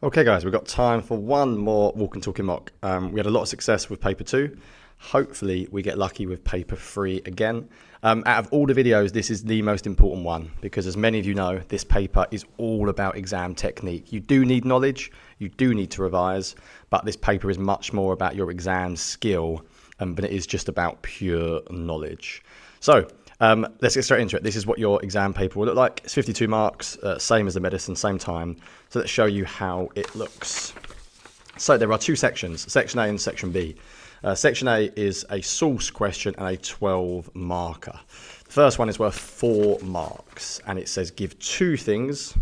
Okay guys, we've got time for one more walk and talking mock. We had a lot of success with paper 2. Hopefully we get lucky with paper 3 again. Out of all the videos, this is the most important one because, as many of you know, this paper is all about exam technique. You do need knowledge, you do need to revise, but this paper is much more about your exam skill than it is just about pure knowledge. So let's get straight into it. This is what your exam paper will look like. It's 52 marks, same as the medicine, same time. So let's show you how it looks. So there are two sections, section A and section B. Section A is a source question and a 12 marker. The first one is worth 4 marks, and it says give 2 things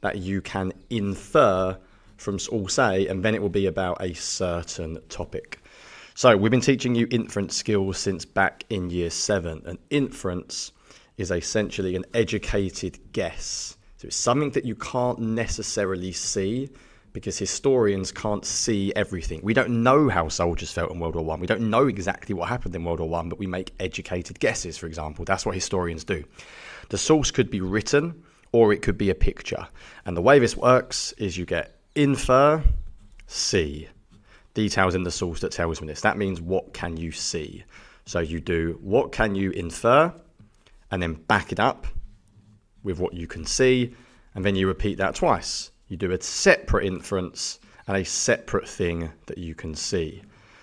that you can infer from source A, and then it will be about a certain topic. So we've been teaching you inference skills since back in year 7, and inference is essentially an educated guess. So it's something that you can't necessarily see because historians can't see everything. We don't know how soldiers felt in World War I. We don't know exactly what happened in World War I, but we make educated guesses, for example. That's what historians do. The source could be written or it could be a picture. And the way this works is you get infer, see. Details in the source that tells me this. That means what can you see? So you do what can you infer and then back it up with what you can see, and then you repeat that twice. You do a separate inference and a separate thing that you can see.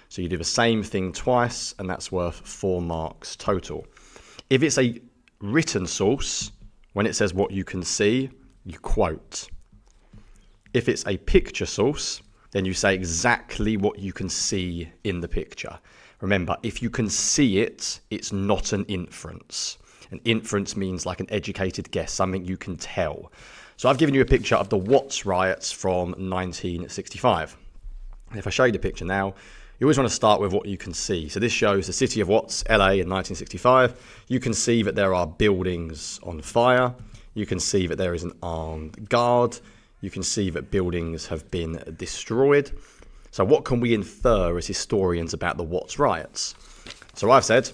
So you do the same thing twice, and that's worth 4 marks total. If it's a written source, when it says what you can see, you quote. If it's a picture source, then you say exactly what you can see in the picture. Remember, if you can see it, it's not an inference. An inference means like an educated guess, something you can tell. So I've given you a picture of the Watts riots from 1965. And if I show you the picture now, you always want to start with what you can see. So this shows the city of Watts, LA in 1965. You can see that there are buildings on fire. You can see that there is an armed guard. You can see that buildings have been destroyed. So what can we infer as historians about the Watts riots? So I've said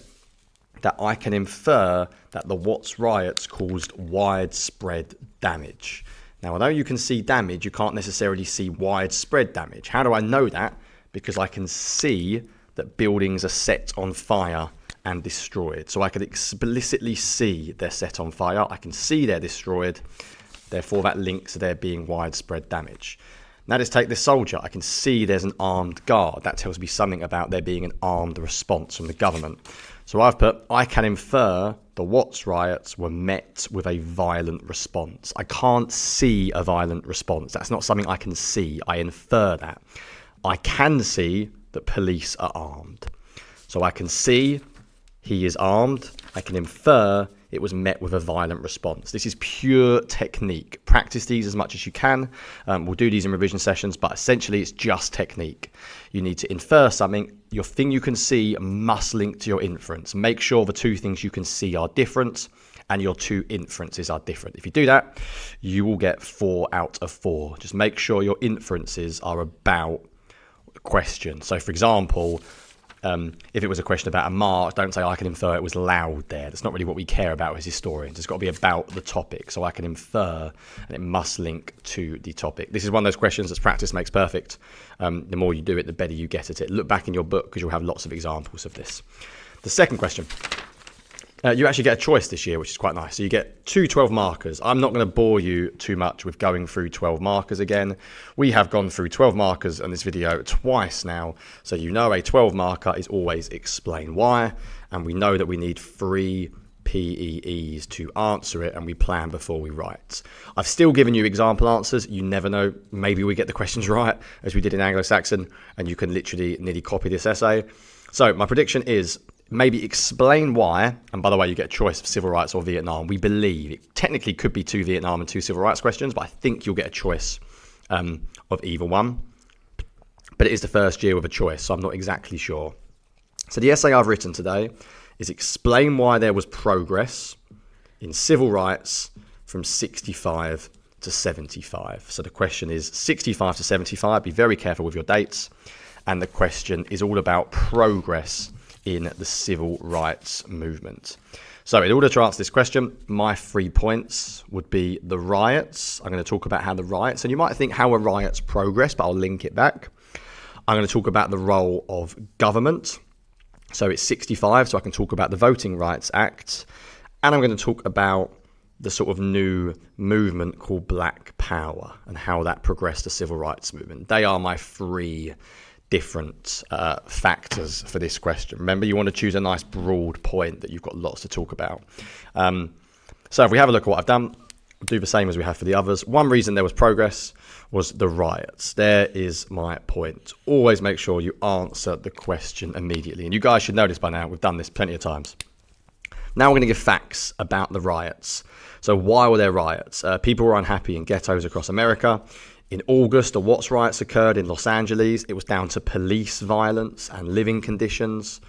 that I can infer that the Watts riots caused widespread damage. Now, although you can see damage, you can't necessarily see widespread damage. How do I know that? Because I can see that buildings are set on fire and destroyed. So I can explicitly see they're set on fire. I can see they're destroyed. Therefore, that links to there being widespread damage. Now let's take this soldier. I can see there's an armed guard. That tells me something about there being an armed response from the government. So I've put, I can infer the Watts riots were met with a violent response. I can't see a violent response. That's not something I can see. I infer that. I can see that police are armed. So I can see he is armed. I can infer it was met with a violent response. This is pure technique. Practice these as much as you can. We'll do these in revision sessions, but essentially it's just technique. You need to infer something. Your thing you can see must link to your inference. Make sure the 2 things you can see are different and your 2 inferences are different. If you do that, you will get 4 out of 4. Just make sure your inferences are about the question. So for example, if it was a question about a march, don't say I can infer it was loud there. That's not really what we care about as historians. It's got to be about the topic. So I can infer, and it must link to the topic. This is one of those questions that's practice makes perfect. The more you do it, the better you get at it. Look back in your book because you'll have lots of examples of this. The second question. You actually get a choice this year, which is quite nice. So you get 2 12 markers. I'm not going to bore you too much with going through 12 markers again. We have gone through 12 markers in this video twice now. So you know a 12 marker is always explain why. And we know that we need 3 PEEs to answer it, and we plan before we write. I've still given you example answers. You never know. Maybe we get the questions right, as we did in Anglo-Saxon, and you can literally nearly copy this essay. So my prediction is maybe explain why, and by the way, you get a choice of civil rights or Vietnam. We believe it technically could be 2 Vietnam and 2 civil rights questions, but I think you'll get a choice of either one. But it is the first year with a choice, so I'm not exactly sure. So the essay I've written today is explain why there was progress in civil rights from 65 to 75. So the question is 65 to 75. Be very careful with your dates. And the question is all about progress in the civil rights movement. So in order to answer this question, my 3 points would be the riots. I'm going to talk about how the riots, and you might think how are riots progress, but I'll link it back. I'm going to talk about the role of government. So it's 65, so I can talk about the Voting Rights Act. And I'm going to talk about the sort of new movement called Black Power and how that progressed the civil rights movement. They are my 3 different factors for this question. Remember, you want to choose a nice broad point that you've got lots to talk about. So if we have a look at what I've done, we'll do the same as we have for the others. One reason there was progress was the riots. There is my point. Always make sure you answer the question immediately. And you guys should know this by now. We've done this plenty of times. Now we're going to give facts about the riots. So why were there riots? People were unhappy in ghettos across America. In August, the Watts riots occurred in Los Angeles. It was down to police violence and living conditions.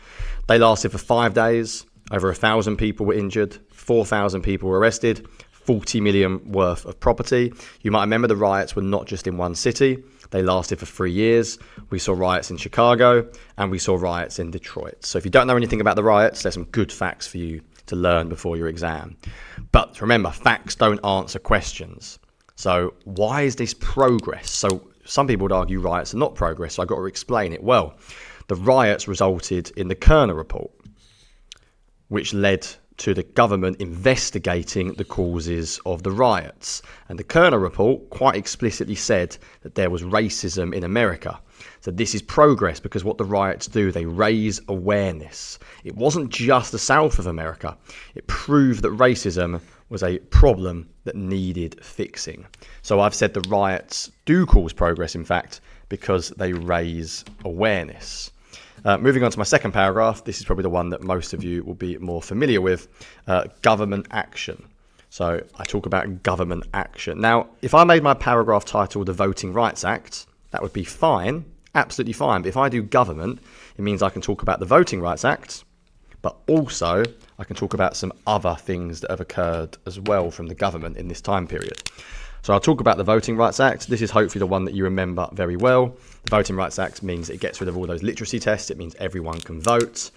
They lasted for 5 days. Over 1,000 people were injured. 4,000 people were arrested. 40 million worth of property. You might remember the riots were not just in one city. They lasted for 3 years. We saw riots in Chicago and we saw riots in Detroit. So if you don't know anything about the riots, there's some good facts for you to learn before your exam. But remember, facts don't answer questions. So why is this progress? So some people would argue riots are not progress, so I've got to explain it. Well, the riots resulted in the Kerner report, which led to the government investigating the causes of the riots. And the Kerner report quite explicitly said that there was racism in America. So this is progress because what the riots do, they raise awareness. It wasn't just the South of America. It proved that racism was a problem that needed fixing. So I've said the riots do cause progress, in fact, because they raise awareness. Moving on to my second paragraph, this is probably the one that most of you will be more familiar with, government action. So I talk about government action. Now, if I made my paragraph title the Voting Rights Act, that would be fine, absolutely fine. But if I do government, it means I can talk about the Voting Rights Act, but also I can talk about some other things that have occurred as well from the government in this time period. So I'll talk about the Voting Rights Act. This is hopefully the one that you remember very well. The Voting Rights Act means it gets rid of all those literacy tests. It means everyone can vote.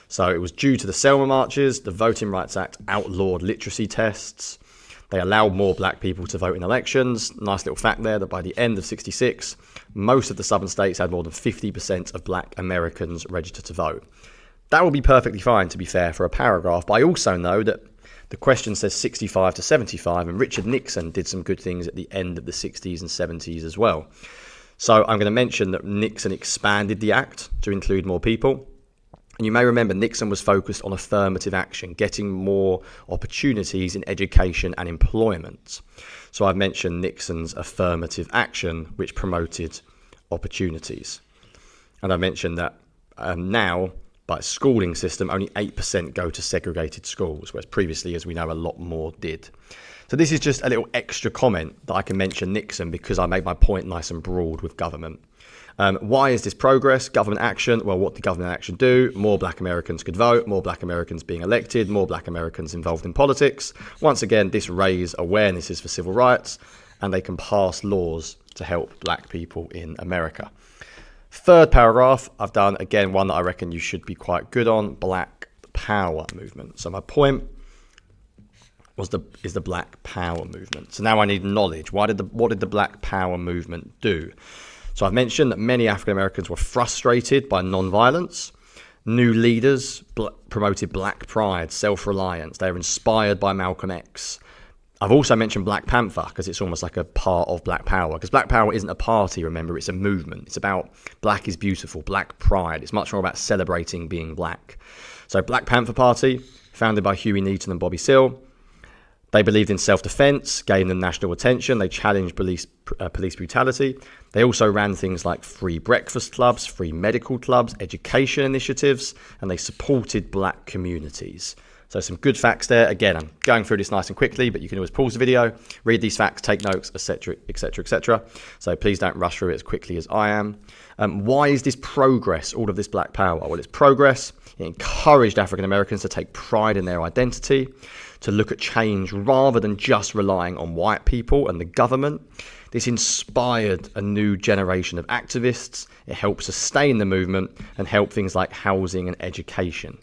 So it was due to the Selma marches. The Voting Rights Act outlawed literacy tests. They allowed more black people to vote in elections. Nice little fact there that by the end of 66, most of the southern states had more than 50% of black Americans registered to vote. That will be perfectly fine, to be fair, for a paragraph. But I also know that the question says 65 to 75, and Richard Nixon did some good things at the end of the 60s and 70s as well. So I'm going to mention that Nixon expanded the act to include more people. And you may remember Nixon was focused on affirmative action, getting more opportunities in education and employment. So I've mentioned Nixon's affirmative action, which promoted opportunities. And I mentioned that now, by schooling system, only 8% go to segregated schools, whereas previously, as we know, a lot more did. So this is just a little extra comment that I can mention Nixon because I made my point nice and broad with government. Why is this progress? Government action. Well, what did government action do? More black Americans could vote, more black Americans being elected, more black Americans involved in politics. Once again, this raised awarenesses for civil rights, and they can pass laws to help black people in America. Third paragraph, I've done, again, one that I reckon you should be quite good on, Black Power movement. So my point is the Black Power movement. So now I need knowledge. What did the Black Power movement do? So I've mentioned that many African Americans were frustrated by non-violence. New leaders promoted black pride, self-reliance. They were inspired by Malcolm X. I've also mentioned Black Panther because it's almost like a part of Black Power. Because Black Power isn't a party, remember, it's a movement. It's about black is beautiful, black pride. It's much more about celebrating being black. So Black Panther Party, founded by Huey Newton and Bobby Seale. They believed in self-defense, gained them national attention. They challenged police brutality. They also ran things like free breakfast clubs, free medical clubs, education initiatives, and they supported black communities. So some good facts there. Again, I'm going through this nice and quickly, but you can always pause the video, read these facts, take notes, etc., etc., etc. So please don't rush through it as quickly as I am. Why is this progress, all of this black power? Well, it's progress. It encouraged African Americans to take pride in their identity, to look at change rather than just relying on white people and the government. This inspired a new generation of activists. It helped sustain the movement and help things like housing and education.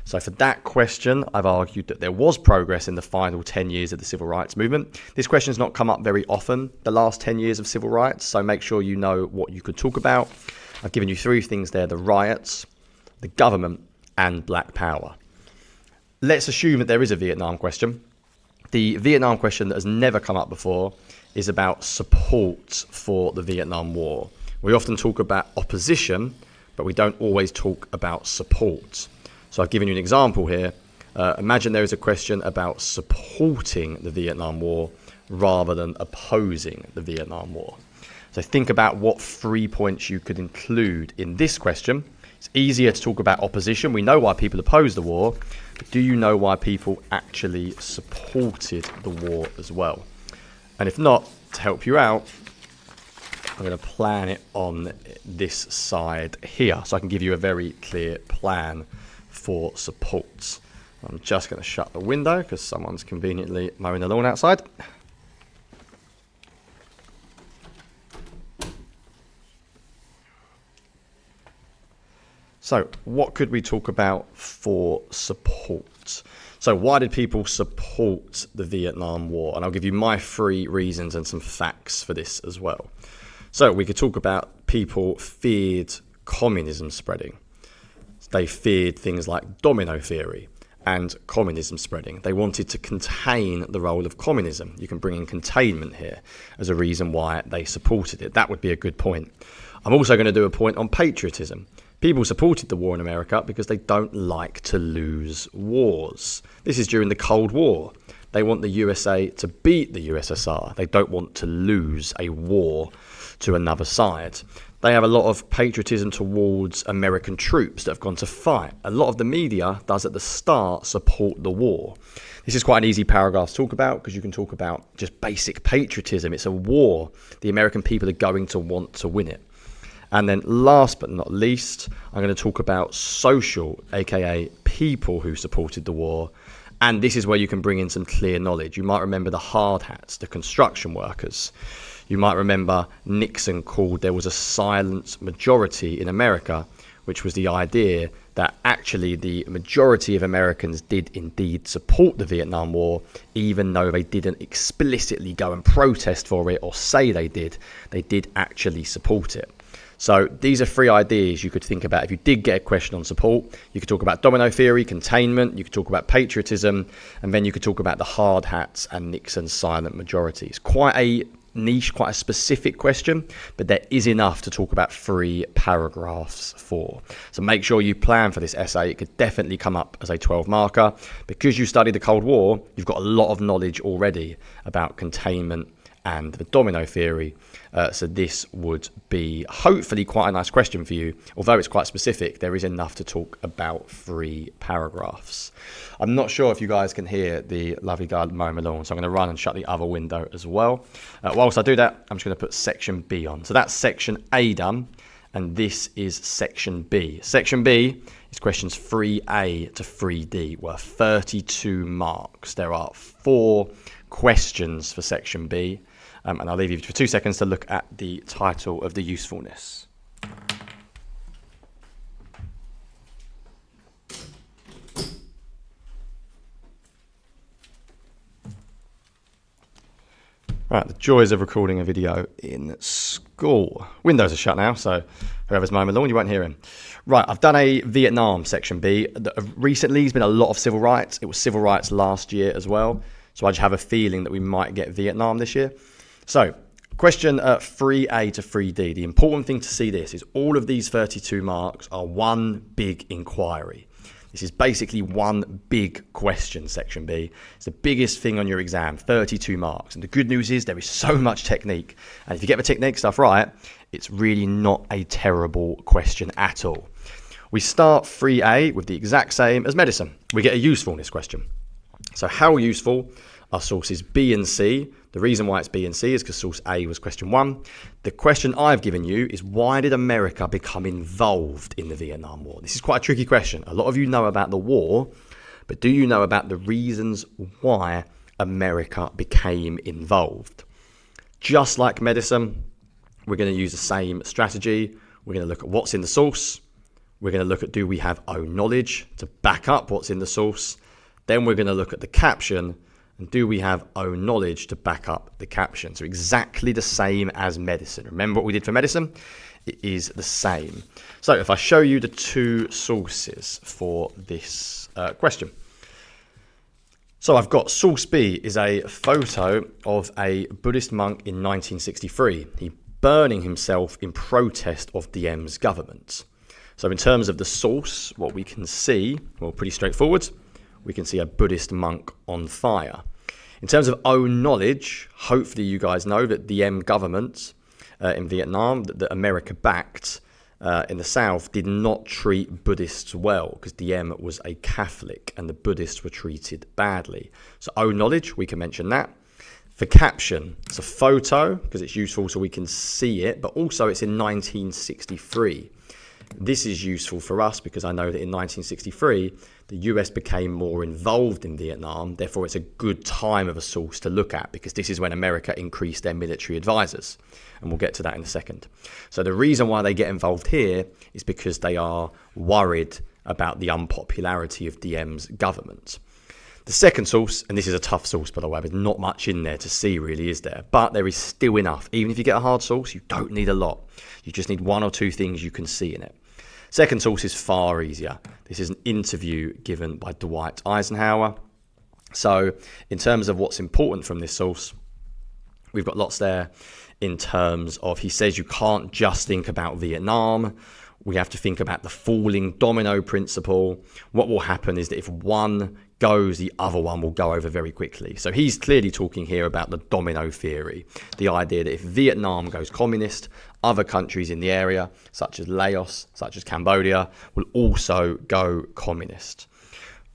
So for that question, I've argued that there was progress in the final 10 years of the civil rights movement. This question's not come up very often, the last 10 years of civil rights, so make sure you know what you could talk about. I've given you three things there: the riots, the government, and black power. Let's assume that there is a Vietnam question. The Vietnam question that has never come up before is about support for the Vietnam War. We often talk about opposition, but we don't always talk about support. So I've given you an example here. Imagine there is a question about supporting the Vietnam War rather than opposing the Vietnam War. So think about what 3 points you could include in this question. It's easier to talk about opposition. We know why people oppose the war, but do you know why people actually supported the war as well? And if not, to help you out, I'm going to plan it on this side here, so I can give you a very clear plan for support. I'm just going to shut the window because someone's conveniently mowing the lawn outside. So what could we talk about for support? So why did people support the Vietnam War? And I'll give you my 3 reasons and some facts for this as well. So we could talk about people feared communism spreading. They feared things like domino theory and communism spreading. They wanted to contain the role of communism. You can bring in containment here as a reason why they supported it. That would be a good point. I'm also going to do a point on patriotism. People supported the war in America because they don't like to lose wars. This is during the Cold War. They want the USA to beat the USSR. They don't want to lose a war to another side. They have a lot of patriotism towards American troops that have gone to fight. A lot of the media does at the start support the war. This is quite an easy paragraph to talk about because you can talk about just basic patriotism. It's a war. The American people are going to want to win it. And then last but not least, I'm going to talk about social, aka people who supported the war. And this is where you can bring in some clear knowledge. You might remember the hard hats, the construction workers. You might remember Nixon called there was a silent majority in America, which was the idea that actually the majority of Americans did indeed support the Vietnam War, even though they didn't explicitly go and protest for it or say they did actually support it. So these are 3 ideas you could think about. If you did get a question on support, you could talk about domino theory, containment, you could talk about patriotism, and then you could talk about the hard hats and Nixon's silent majority. It's quite a niche, quite a specific question, but there is enough to talk about 3 paragraphs for. So make sure you plan for this essay. It could definitely come up as a 12 marker. Because you studied the Cold War, you've got a lot of knowledge already about containment and the domino theory. So this would be hopefully quite a nice question for you. Although it's quite specific, there is enough to talk about 3 paragraphs. I'm not sure if you guys can hear the lovely guy mowing the lawn, so I'm going to run and shut the other window as well. Whilst I do that, I'm just going to put section B on. So that's section A done, and this is section B. Section B is questions 3A to 3D, worth 32 marks. There are 4 questions for section B. And I'll leave you for 2 seconds to look at the title of the usefulness. Right, the joys of recording a video in school. Windows are shut now, so whoever's mowing the lawn, you won't hear him. Right, I've done a Vietnam section B. Recently, there's been a lot of civil rights. It was civil rights last year as well. So I just have a feeling that we might get Vietnam this year. So, question 3A to 3D. The important thing to see this is all of these 32 marks are one big inquiry. This is basically one big question, section B. It's the biggest thing on your exam, 32 marks. And the good news is there is so much technique. And if you get the technique stuff right, it's really not a terrible question at all. We start 3A with the exact same as medicine. We get a usefulness question. So how useful are sources B and C? The reason why it's B and C is because source A was question 1. The question I've given you is, why did America become involved in the Vietnam War? This is quite a tricky question. A lot of you know about the war, but do you know about the reasons why America became involved? Just like medicine, we're going to use the same strategy. We're going to look at what's in the source, We're going to look at, do we have own knowledge to back up what's in the source? Then we're going to look at the caption, and do we have own knowledge to back up the caption? So exactly the same as medicine. Remember what we did for medicine? It is the same. So if I show you the two sources for this question. So I've got source B is a photo of a Buddhist monk in 1963. He burning himself in protest of Diem's government. So in terms of the source, what we can see, well, pretty straightforward. We can see a Buddhist monk on fire. In terms of own knowledge, hopefully you guys know that the Diem government in Vietnam, that America backed in the South, did not treat Buddhists well because Diem was a Catholic and the Buddhists were treated badly. So own knowledge, we can mention that. For caption, it's a photo because it's useful so we can see it, but also it's in 1963. This is useful for us because I know that in 1963, the US became more involved in Vietnam. Therefore, it's a good time of a source to look at because this is when America increased their military advisors. And we'll get to that in a second. So the reason why they get involved here is because they are worried about the unpopularity of Diem's government. The second source, and this is a tough source, by the way, there's not much in there to see really, is there? But there is still enough. Even if you get a hard source, you don't need a lot. You just need one or two things you can see in it. Second source is far easier. This is an interview given by Dwight Eisenhower. So in terms of what's important from this source, we've got lots there in terms of, he says you can't just think about Vietnam. We have to think about the falling domino principle. What will happen is that if one goes, the other one will go over very quickly. So he's clearly talking here about the domino theory, the idea that if Vietnam goes communist, other countries in the area, such as Laos, such as Cambodia, will also go communist.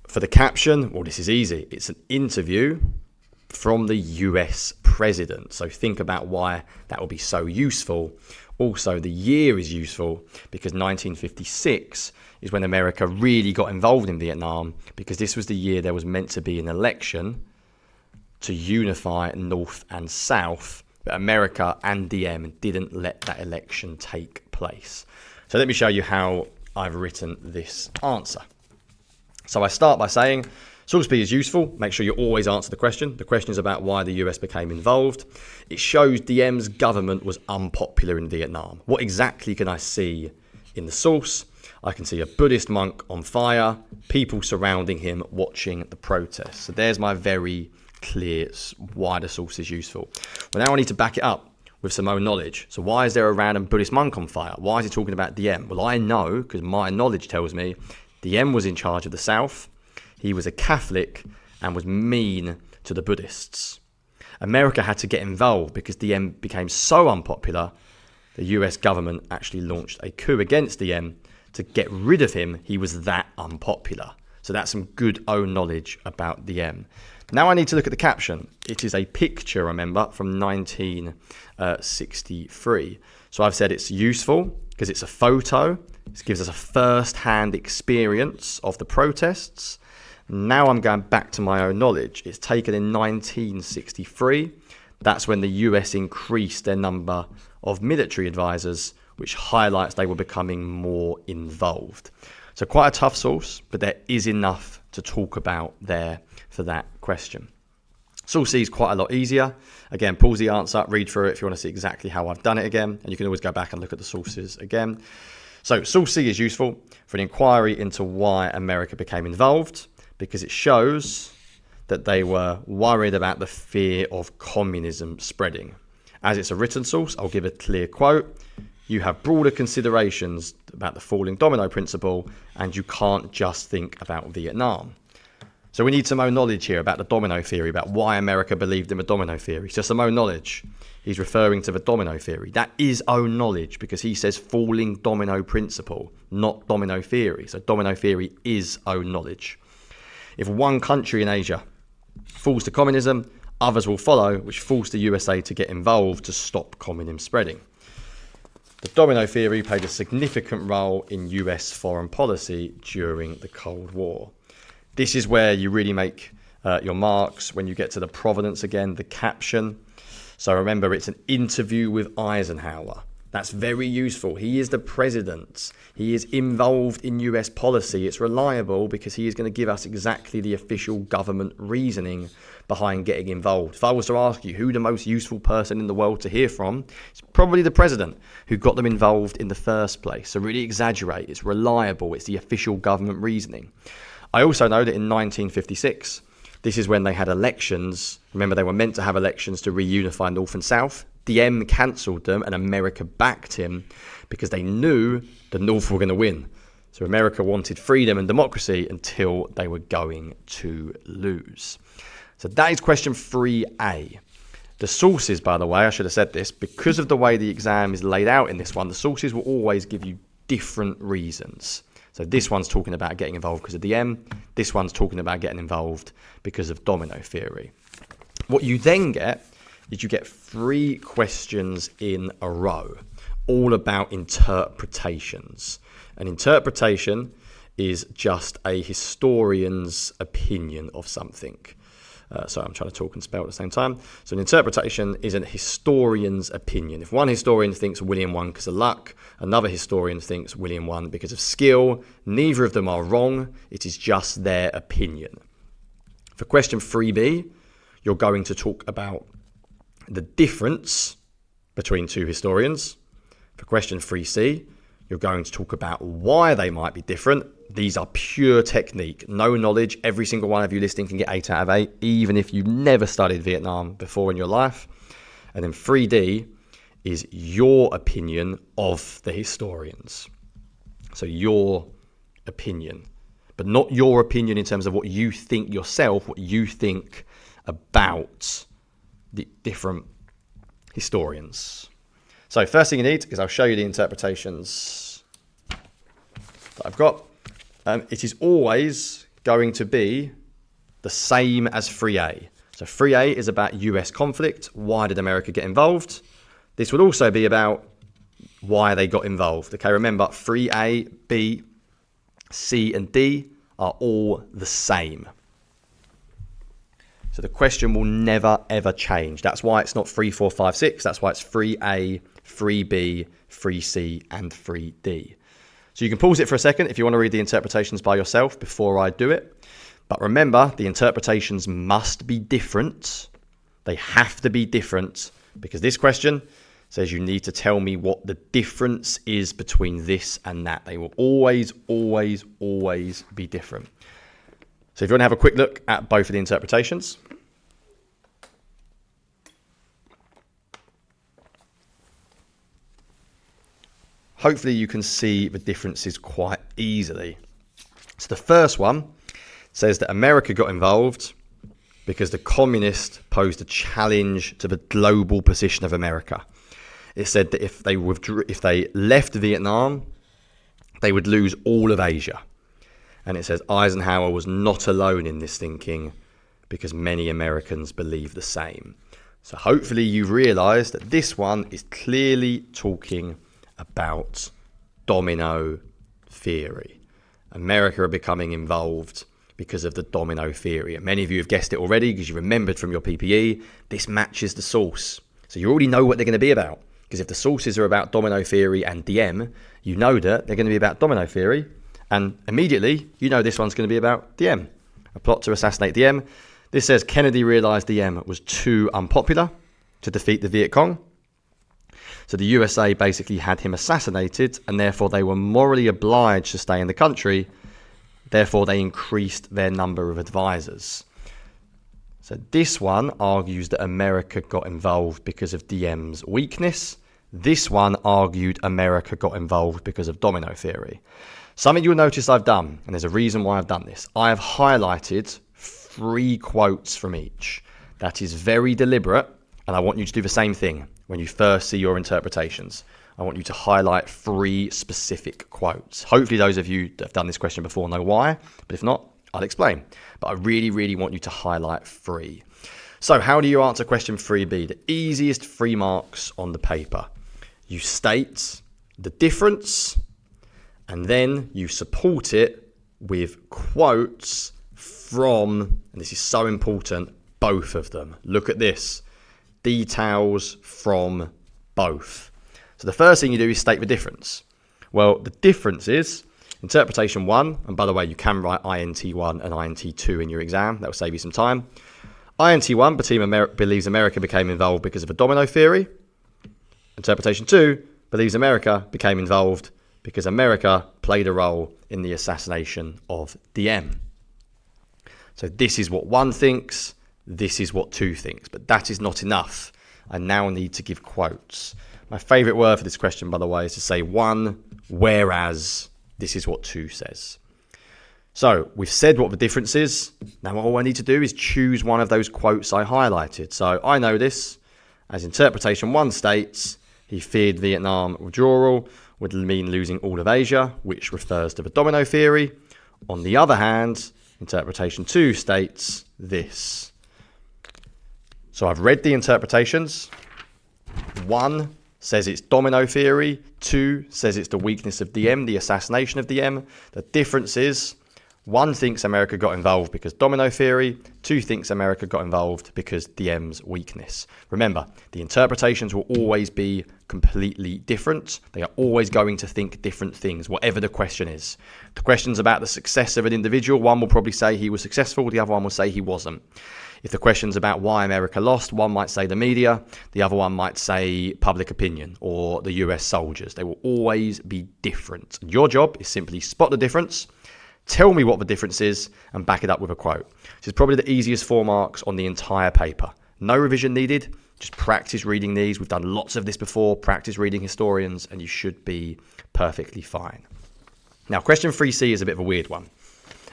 For the caption, well, this is easy. It's an interview from the US president. So think about why that will be so useful. Also, the year is useful because 1956 is when America really got involved in Vietnam, because this was the year there was meant to be an election to unify North and South, but America and Diem didn't let that election take place. So let me show you how I've written this answer. So I start by saying, source B is useful. Make sure you always answer the question. The question is about why the US became involved. It shows Diem's government was unpopular in Vietnam. What exactly can I see in the source? I can see a Buddhist monk on fire, people surrounding him watching the protests. So there's my very clear why the source is useful. Well, now I need to back it up with some own knowledge. So why is there a random Buddhist monk on fire? Why is he talking about Diem? Well, I know because my knowledge tells me Diem was in charge of the South. He was a Catholic and was mean to the Buddhists. America had to get involved because Diem became so unpopular, the US government actually launched a coup against Diem to get rid of him. He was that unpopular. So that's some good own knowledge about Diem. Now I need to look at the caption. It is a picture, remember, from 1963. So I've said it's useful because it's a photo. This gives us a first-hand experience of the protests. Now I'm going back to my own knowledge. It's taken in 1963. That's when the US increased their number of military advisors, which highlights they were becoming more involved. So quite a tough source, but there is enough to talk about there for that question. Source C is quite a lot easier. Again, pause the answer, read through it if you want to see exactly how I've done it again, and you can always go back and look at the sources again. So source C is useful for an inquiry into why America became involved, because it shows that they were worried about the fear of communism spreading. As it's a written source, I'll give a clear quote. You have broader considerations about the falling domino principle, and you can't just think about Vietnam. So we need some own knowledge here about the domino theory, about why America believed in the domino theory. So some own knowledge. He's referring to the domino theory. That is own knowledge because he says falling domino principle, not domino theory. So domino theory is own knowledge. If one country in Asia falls to communism, others will follow, which forced the USA to get involved to stop communism spreading. The domino theory played a significant role in US foreign policy during the Cold War. This is where you really make your marks when you get to the provenance again, the caption. So remember, it's an interview with Eisenhower. That's very useful. He is the president. He is involved in US policy. It's reliable because he is going to give us exactly the official government reasoning behind getting involved. If I was to ask you who the most useful person in the world to hear from, it's probably the president who got them involved in the first place. So really exaggerate. It's reliable. It's the official government reasoning. I also know that in 1956, this is when they had elections. Remember, they were meant to have elections to reunify North and South. Diem cancelled them and America backed him because they knew the North were going to win. So America wanted freedom and democracy until they were going to lose. So that is question 3A. The sources, by the way, I should have said this, because of the way the exam is laid out in this one, the sources will always give you different reasons. So this one's talking about getting involved because of Diem. This one's talking about getting involved because of domino theory. What you then get is you get 3 questions in a row, all about interpretations. An interpretation is just a historian's opinion of something. Sorry, I'm trying to talk and spell at the same time. So an interpretation is a historian's opinion. If one historian thinks William won because of luck, another historian thinks William won because of skill, neither of them are wrong. It is just their opinion. For question 3B, you're going to talk about the difference between 2 historians. For question 3C, you're going to talk about why they might be different. These are pure technique, no knowledge. Every single one of you listening can get 8 out of 8, even if you've never studied Vietnam before in your life. And then 3D is your opinion of the historians. So your opinion, but not your opinion in terms of what you think yourself, what you think about the different historians. So first thing you need is I'll show you the interpretations that I've got. It is always going to be the same as 3A. So 3A is about US conflict. Why did America get involved? This would also be about why they got involved. Okay, remember 3A, B, C and D are all the same. So the question will never, ever change. That's why it's not 3, 4, 5, 6. That's why it's 3A, 3B, 3C, and 3D. So you can pause it for a second if you want to read the interpretations by yourself before I do it. But remember, the interpretations must be different. They have to be different because this question says you need to tell me what the difference is between this and that. They will always, always, always be different. So if you want to have a quick look at both of the interpretations. Hopefully you can see the differences quite easily. So the first one says that America got involved because the communists posed a challenge to the global position of America. It said that if they left Vietnam, they would lose all of Asia. And it says Eisenhower was not alone in this thinking because many Americans believe the same. So hopefully you've realized that this one is clearly talking about domino theory. America are becoming involved because of the domino theory. And many of you have guessed it already because you remembered from your PPE, this matches the source. So you already know what they're going to be about. Because if the sources are about domino theory and Diem, you know that they're going to be about domino theory. And immediately, you know this one's going to be about Diem. A plot to assassinate Diem. This says Kennedy realized Diem was too unpopular to defeat the Viet Cong. So the USA basically had him assassinated, and therefore they were morally obliged to stay in the country. Therefore, they increased their number of advisors. So this one argues that America got involved because of Diem's weakness. This one argued America got involved because of domino theory. Something you'll notice I've done, and there's a reason why I've done this. I have highlighted 3 quotes from each. That is very deliberate, and I want you to do the same thing when you first see your interpretations. I want you to highlight 3 specific quotes. Hopefully those of you that have done this question before know why, but if not, I'll explain. But I really, really want you to highlight 3. So how do you answer question 3B? The easiest 3 marks on the paper. You state the difference, and then you support it with quotes from, and this is so important, both of them. Look at this. Details from both. So the first thing you do is state the difference. Well, the difference is interpretation 1, and by the way, you can write INT1 and INT2 in your exam. That will save you some time. INT1 believes America became involved because of a domino theory. Interpretation 2 believes America became involved because America played a role in the assassination of Diem. So this is what 1 thinks, this is what 2 thinks, but that is not enough. I now need to give quotes. My favourite word for this question, by the way, is to say 1, whereas this is what 2 says. So we've said what the difference is. Now all I need to do is choose one of those quotes I highlighted. So I know this, as interpretation 1 states, he feared Vietnam withdrawal would mean losing all of Asia, which refers to the domino theory. On the other hand, interpretation 2 states this. So I've read the interpretations. 1 says it's domino theory. 2 says it's the weakness of Diem, the assassination of Diem. The difference is 1 thinks America got involved because domino theory. 2 thinks America got involved because Diem's weakness. Remember, the interpretations will always be completely different. They are always going to think different things, whatever the question is. The question's about the success of an individual. 1 will probably say he was successful. The other one will say he wasn't. If the question's about why America lost, 1 might say the media. The other one might say public opinion or the US soldiers. They will always be different. Your job is simply spot the difference, tell me what the difference is, and back it up with a quote. This is probably the easiest 4 marks on the entire paper. No revision needed. Just practice reading these. We've done lots of this before. Practice reading historians, and you should be perfectly fine. Now, question 3C is a bit of a weird one.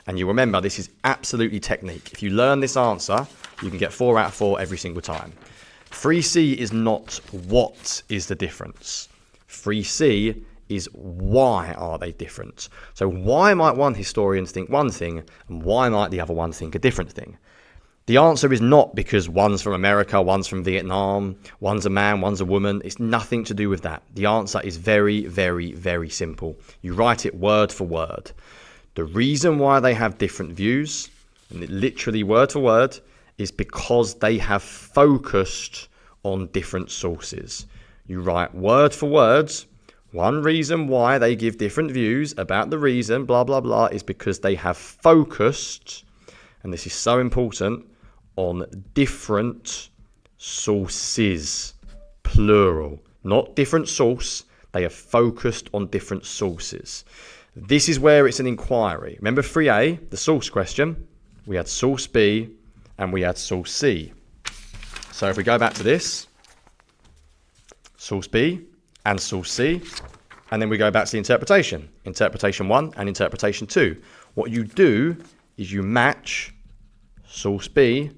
And you remember, this is absolutely technique. If you learn this answer, you can get 4 out of 4 every single time. 3C is not what is the difference. 3C is why are they different? So why might one historian think one thing and why might the other one think a different thing? The answer is not because one's from America, one's from Vietnam, one's a man, one's a woman. It's nothing to do with that. The answer is very, very, very simple. You write it word for word. The reason why they have different views, and literally word for word, is because they have focused on different sources. You write word for word. One reason why they give different views about the reason, blah, blah, blah, is because they have focused, and this is so important, on different sources, plural. Not different source, they have focused on different sources. This is where it's an inquiry. Remember 3A, the source question, we had source B and we had source C. So if we go back to this, source B and source C, and then we go back to the interpretation. Interpretation 1 and interpretation 2. What you do is you match source B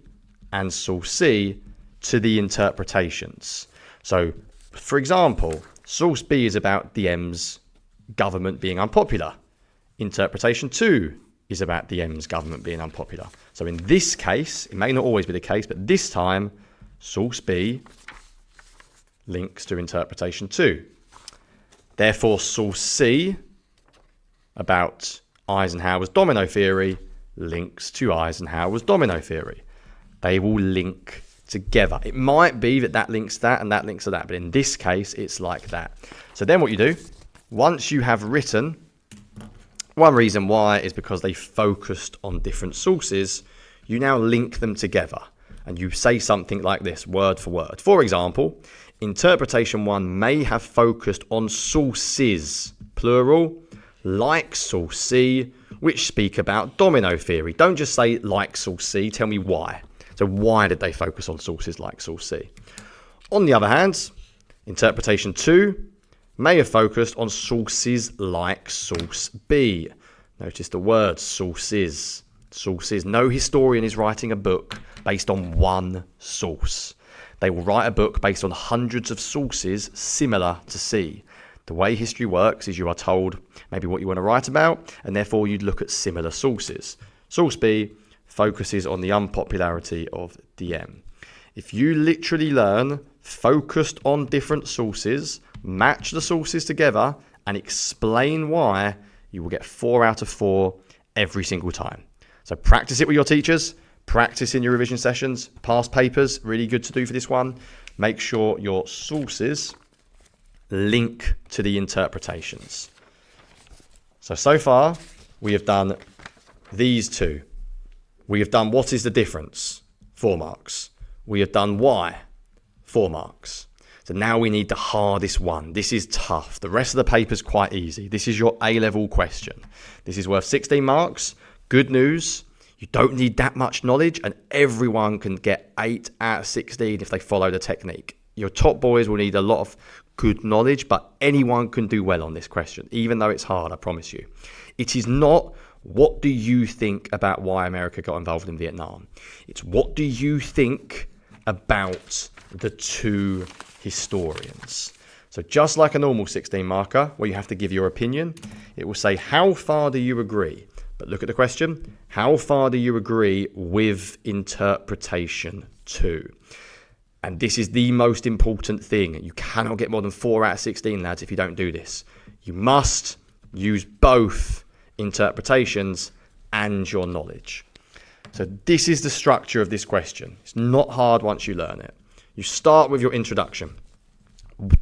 and source C to the interpretations. So, for example, source B is about Diem's government being unpopular. Interpretation 2 is about Diem's government being unpopular. So in this case, it may not always be the case, but this time, source B links to interpretation 2. Therefore, source C about Eisenhower's domino theory links to Eisenhower's domino theory. They will link together. It might be that that links to that and that links to that, but in this case, it's like that. So then what you do, once you have written, one reason why is because they focused on different sources, you now link them together and you say something like this, word for word. For example, interpretation 1 may have focused on sources, plural, like source C, which speak about domino theory. Don't just say like source C, tell me why. So why did they focus on sources like source C? On the other hand, interpretation 2 may have focused on sources like source B. Notice the word sources. Sources. No historian is writing a book based on one source. They will write a book based on hundreds of sources similar to C. The way history works is you are told maybe what you want to write about, and therefore you'd look at similar sources. Source B focuses on the unpopularity of Diem. If you literally learn focused on different sources, match the sources together, and explain why, you will get 4 out of 4 every single time. So practice it with your teachers, practice in your revision sessions, past papers, really good to do for this one. Make sure your sources link to the interpretations. So far, we have done these two. We have done what is the difference, 4 marks. We have done why, 4 marks. So now we need the hardest one. This is tough. The rest of the paper is quite easy. This is your A-level question. This is worth 16 marks. Good news, you don't need that much knowledge, and everyone can get 8 out of 16 if they follow the technique. Your top boys will need a lot of good knowledge, but anyone can do well on this question, even though it's hard, I promise you. It is not what do you think about why America got involved in Vietnam. It's what do you think about the two historians. So just like a normal 16 marker where you have to give your opinion, it will say how far do you agree? But look at the question, how far do you agree with interpretation 2? And this is the most important thing. You cannot get more than 4 out of 16, lads, if you don't do this. You must use both interpretations and your knowledge. So this is the structure of this question. It's not hard once you learn it. You start with your introduction.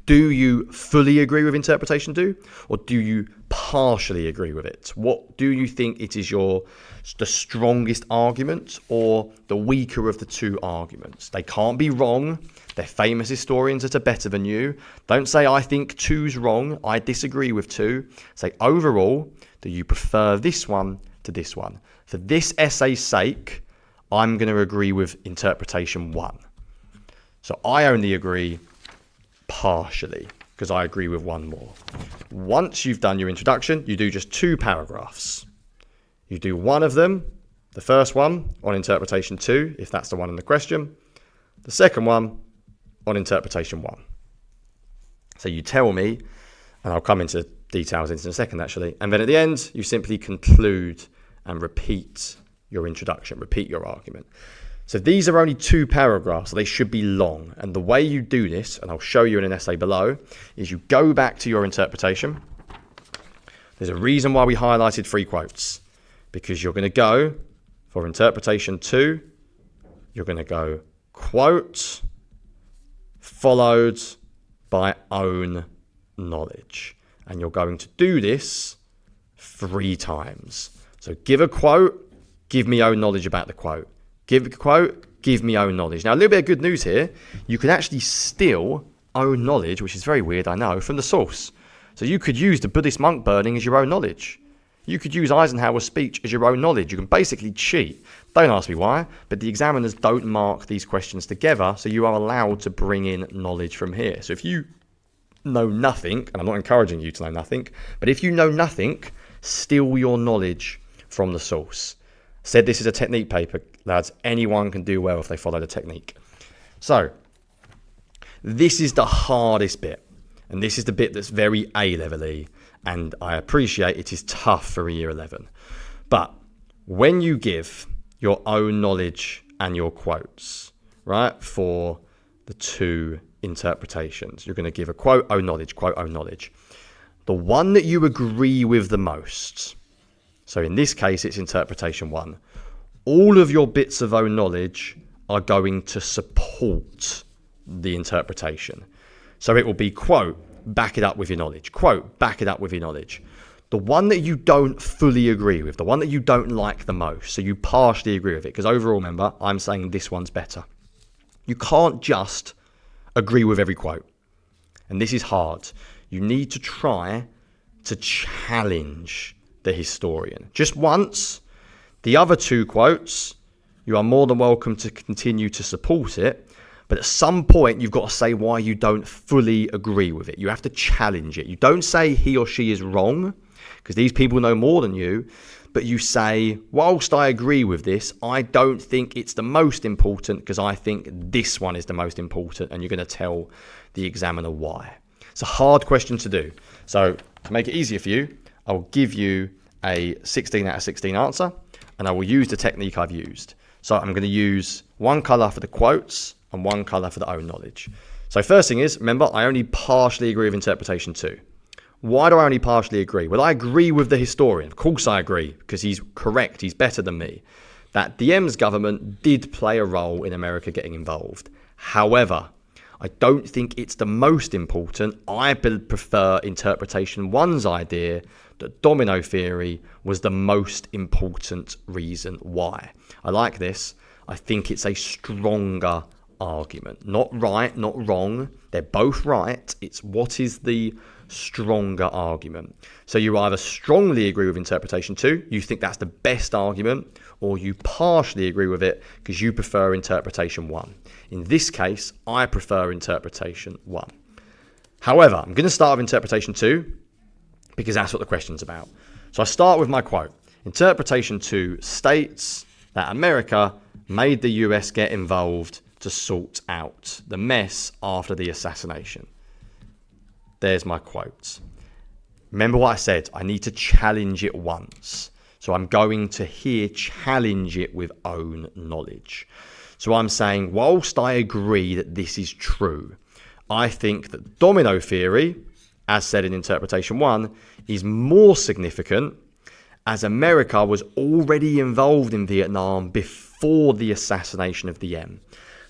Do you fully agree with interpretation 2, or do you partially agree with it? What do you think it is the strongest argument or the weaker of the two arguments? They can't be wrong. They're famous historians that are better than you. Don't say, I think 2's wrong, I disagree with 2. Say, overall, do you prefer this one to this one? For this essay's sake, I'm going to agree with interpretation 1. So I only agree partially because I agree with 1 more. Once you've done your introduction, you do just 2 paragraphs. You do one of them, the first one on interpretation 2, if that's the one in the question. The second one on interpretation 1. So you tell me, and I'll come into details in a second actually, and then at the end, you simply conclude and repeat your introduction, repeat your argument. So these are only 2 paragraphs, so they should be long. And the way you do this, and I'll show you in an essay below, is you go back to your interpretation. There's a reason why we highlighted 3 quotes, because you're going to go for interpretation 2, you're going to go quote followed by own knowledge. And you're going to do this 3 times. So give a quote, give me own knowledge about the quote. Give a quote, give me own knowledge. Now, a little bit of good news here. You can actually steal own knowledge, which is very weird, I know, from the source. So you could use the Buddhist monk burning as your own knowledge. You could use Eisenhower's speech as your own knowledge. You can basically cheat. Don't ask me why, but the examiners don't mark these questions together, so you are allowed to bring in knowledge from here. So if you know nothing, and I'm not encouraging you to know nothing, but if you know nothing, steal your knowledge from the source. Said this is a technique paper, lads. Anyone can do well if they follow the technique. So this is the hardest bit, and this is the bit that's very A-level-y, and I appreciate it is tough for a year 11. But when you give your own knowledge and your quotes, right, for the 2 interpretations, you're going to give a quote, own knowledge, quote, own knowledge. The one that you agree with the most, so in this case, it's interpretation 1. All of your bits of own knowledge are going to support the interpretation. So it will be quote, back it up with your knowledge. Quote, back it up with your knowledge. The one that you don't fully agree with, the one that you don't like the most, so you partially agree with it, because overall, remember, I'm saying this one's better. You can't just agree with every quote. And this is hard. You need to try to challenge the historian. Just once. The other 2 quotes, you are more than welcome to continue to support it, but at some point you've got to say why you don't fully agree with it. You have to challenge it. You don't say he or she is wrong, because these people know more than you, but you say, whilst I agree with this, I don't think it's the most important because I think this one is the most important, and you're going to tell the examiner why. It's a hard question to do. So to make it easier for you, I'll give you a 16 out of 16 answer, and I will use the technique I've used. So I'm going to use 1 colour for the quotes and 1 colour for the own knowledge. So first thing is, remember, I only partially agree with interpretation 2. Why do I only partially agree? Well, I agree with the historian. Of course I agree, because he's correct, he's better than me, that Diem's government did play a role in America getting involved. However, I don't think it's the most important. I prefer interpretation one's idea that domino theory was the most important reason why. I like this. I think it's a stronger argument. Not right, not wrong. They're both right. It's what is the stronger argument. So you either strongly agree with interpretation 2, you think that's the best argument, or you partially agree with it because you prefer interpretation 1. In this case, I prefer interpretation 1. However, I'm going to start with interpretation 2 because that's what the question's about. So I start with my quote. Interpretation 2 states that America made the US get involved to sort out the mess after the assassination. There's my quote. Remember what I said, I need to challenge it once. So I'm going to here challenge it with own knowledge. So I'm saying, whilst I agree that this is true, I think that domino theory, as said in interpretation 1, is more significant as America was already involved in Vietnam before the assassination of Diem.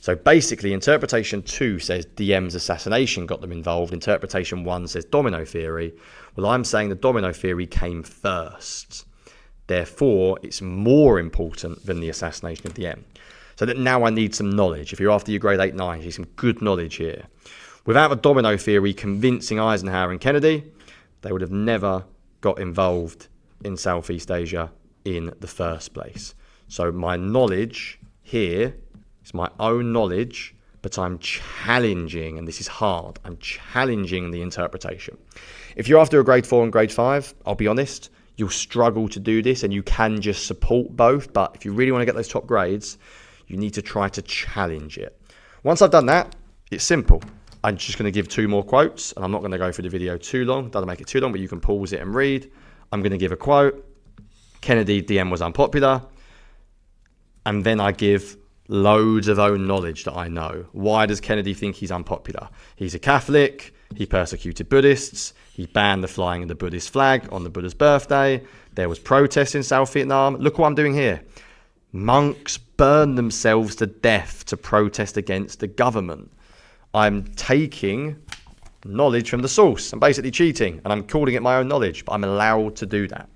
So basically, interpretation 2 says Diem's assassination got them involved. Interpretation 1 says domino theory. Well, I'm saying the domino theory came first. Therefore, it's more important than the assassination of Diem. So that now I need some knowledge. If you're after your grade 8, 9, you need some good knowledge here. Without the domino theory convincing Eisenhower and Kennedy, they would have never got involved in Southeast Asia in the first place. So my knowledge here is my own knowledge, but I'm challenging, and this is hard, I'm challenging the interpretation. If you're after a grade 4 and grade 5, I'll be honest, you'll struggle to do this and you can just support both. But if you really want to get those top grades, you need to try to challenge it. Once I've done that, it's simple. I'm just going to give 2 more quotes, and I'm not going to go through the video too long. Doesn't make it too long, but you can pause it and read. I'm going to give a quote. Kennedy, Diem was unpopular. And then I give loads of own knowledge that I know. Why does Kennedy think he's unpopular? He's a Catholic. He persecuted Buddhists. He banned the flying of the Buddhist flag on the Buddha's birthday. There was protests in South Vietnam. Look what I'm doing here. Monks burned themselves to death to protest against the government. I'm taking knowledge from the source. I'm basically cheating, and I'm calling it my own knowledge, but I'm allowed to do that.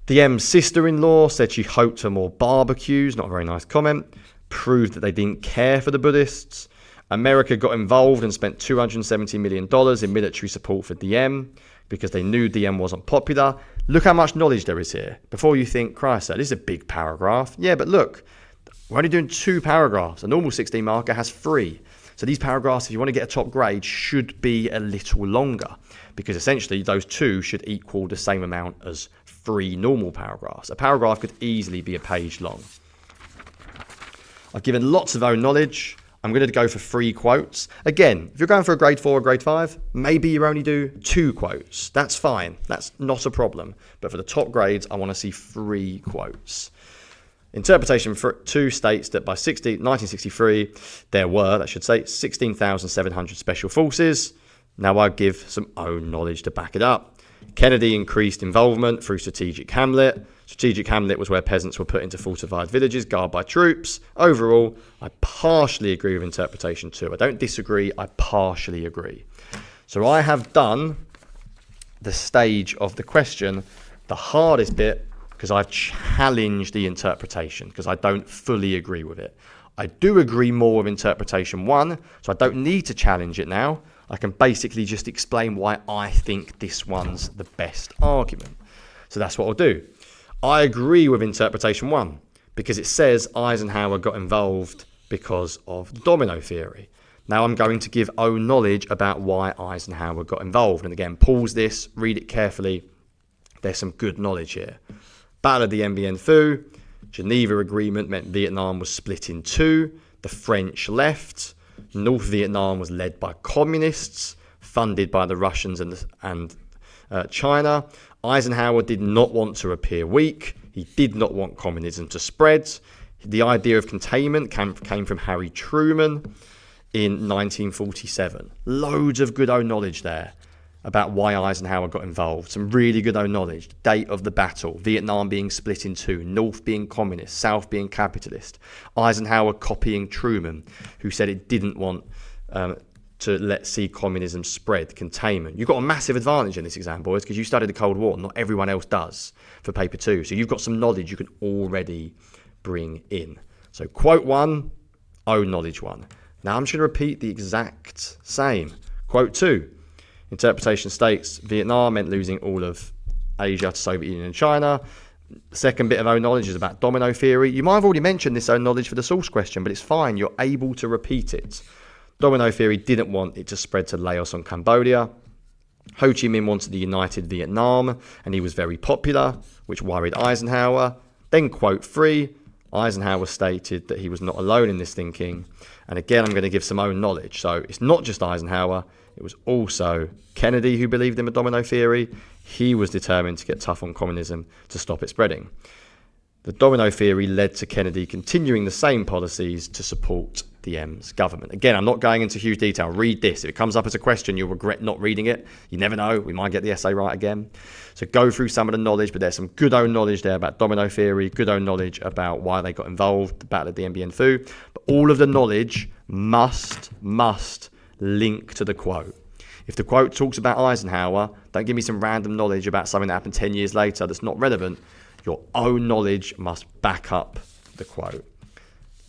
Diem's sister-in-law said she hoped for more barbecues. Not a very nice comment. Proved that they didn't care for the Buddhists. America got involved and spent $270 million in military support for Diem because they knew Diem wasn't popular. Look how much knowledge there is here. Before you think, Christ, this is a big paragraph. Yeah, but look, we're only doing 2 paragraphs. A normal 16 marker has 3. So these paragraphs, if you want to get a top grade, should be a little longer because essentially those 2 should equal the same amount as 3 normal paragraphs. A paragraph could easily be a page long. I've given lots of own knowledge. I'm going to go for 3 quotes. Again, if you're going for a grade 4 or grade 5, maybe you only do 2 quotes. That's fine. That's not a problem. But for the top grades, I want to see 3 quotes. Interpretation 2 states that by 1963, there were, 16,700 special forces. Now I give some own knowledge to back it up. Kennedy increased involvement through Strategic Hamlet. Strategic Hamlet was where peasants were put into fortified villages guarded by troops. Overall, I partially agree with interpretation 2. I don't disagree, I partially agree. So I have done the stage of the question, the hardest bit, because I've challenged the interpretation, because I don't fully agree with it. I do agree more with interpretation 1, so I don't need to challenge it now. I can basically just explain why I think this one's the best argument. So that's what I'll do. I agree with interpretation 1 because it says Eisenhower got involved because of the domino theory. Now I'm going to give own knowledge about why Eisenhower got involved. And again, pause this, read it carefully. There's some good knowledge here. Battle of the Dien Phu. Geneva Agreement meant Vietnam was split in 2. The French left. North Vietnam was led by communists, funded by the Russians and China. Eisenhower did not want to appear weak. He did not want communism to spread. The idea of containment came from Harry Truman in 1947. Loads of good own knowledge there. about why Eisenhower got involved. Some really good own knowledge. Date of the battle, Vietnam being split in two, North being communist, South being capitalist. Eisenhower copying Truman, who said it didn't want to see communism spread, containment. You've got a massive advantage in this exam, boys, because you studied the Cold War. Not everyone else does for paper 2. So you've got some knowledge you can already bring in. So quote 1, own knowledge 1. Now I'm just going to repeat the exact same. Quote 2, interpretation states Vietnam meant losing all of Asia to Soviet Union and China. The second bit of own knowledge is about domino theory. You might have already mentioned this own knowledge for the source question, but it's fine. You're able to repeat it. Domino theory didn't want it to spread to Laos and Cambodia. Ho Chi Minh wanted the united Vietnam, and he was very popular, which worried Eisenhower. Then quote 3, Eisenhower stated that he was not alone in this thinking. And again, I'm going to give some own knowledge. So it's not just Eisenhower. It was also Kennedy who believed in the domino theory. He was determined to get tough on communism to stop it spreading. The domino theory led to Kennedy continuing the same policies to support Diem's government. Again, I'm not going into huge detail. Read this. If it comes up as a question, you'll regret not reading it. You never know. We might get the essay right again. So go through some of the knowledge, but there's some good own knowledge there about domino theory, good own knowledge about why they got involved, the Battle of Dien Bien Phu. But all of the knowledge must link to the quote. If the quote talks about Eisenhower, don't give me some random knowledge about something that happened 10 years later that's not relevant. Your own knowledge must back up the quote.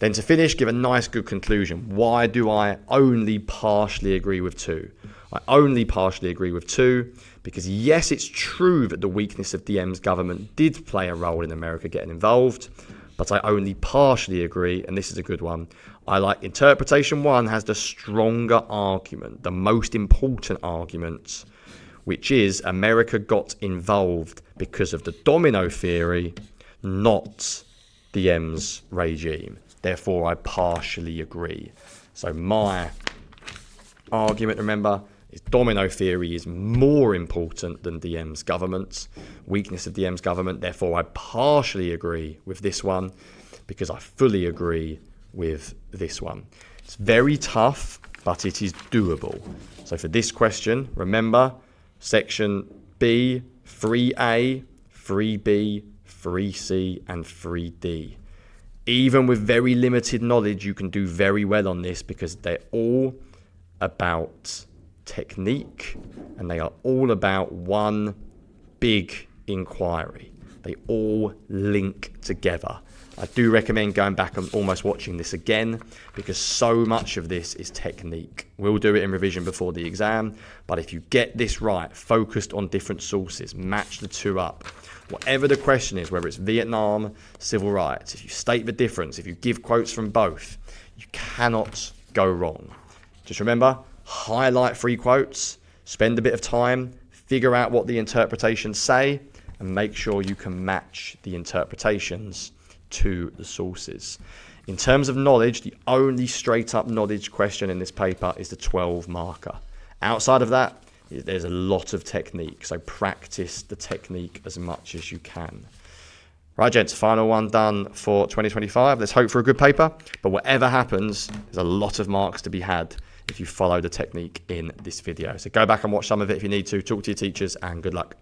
Then to finish, give a nice good conclusion. Why do I only partially agree with 2? I only partially agree with 2 because yes, it's true that the weakness of Diem's government did play a role in America getting involved, but I only partially agree, and this is a good one. I like interpretation 1 has the stronger argument, the most important argument, which is America got involved because of the domino theory, not Diem's regime. Therefore, I partially agree. So my argument, remember, is domino theory is more important than Diem's government, weakness of Diem's government. Therefore, I partially agree with this one because I fully agree with this one. It's very tough, but it is doable. So for this question, remember, section B, 3A, 3B, 3C, and 3D. Even with very limited knowledge, you can do very well on this because they're all about technique and they are all about one big inquiry. They all link together. I do recommend going back and almost watching this again because so much of this is technique. We'll do it in revision before the exam, but if you get this right, focused on different sources, match the 2 up, whatever the question is, whether it's Vietnam, civil rights, if you state the difference, if you give quotes from both, you cannot go wrong. Just remember, highlight 3 quotes, spend a bit of time, figure out what the interpretations say, and make sure you can match the interpretations to the sources. In terms of knowledge, the only straight up knowledge question in this paper is the 12 marker. Outside of that, there's a lot of technique, so practice the technique as much as you can. Right, gents, final one done for 2025. Let's hope for a good paper, but whatever happens, there's a lot of marks to be had if you follow the technique in this video. So go back and watch some of it if you need to, talk to your teachers, and good luck.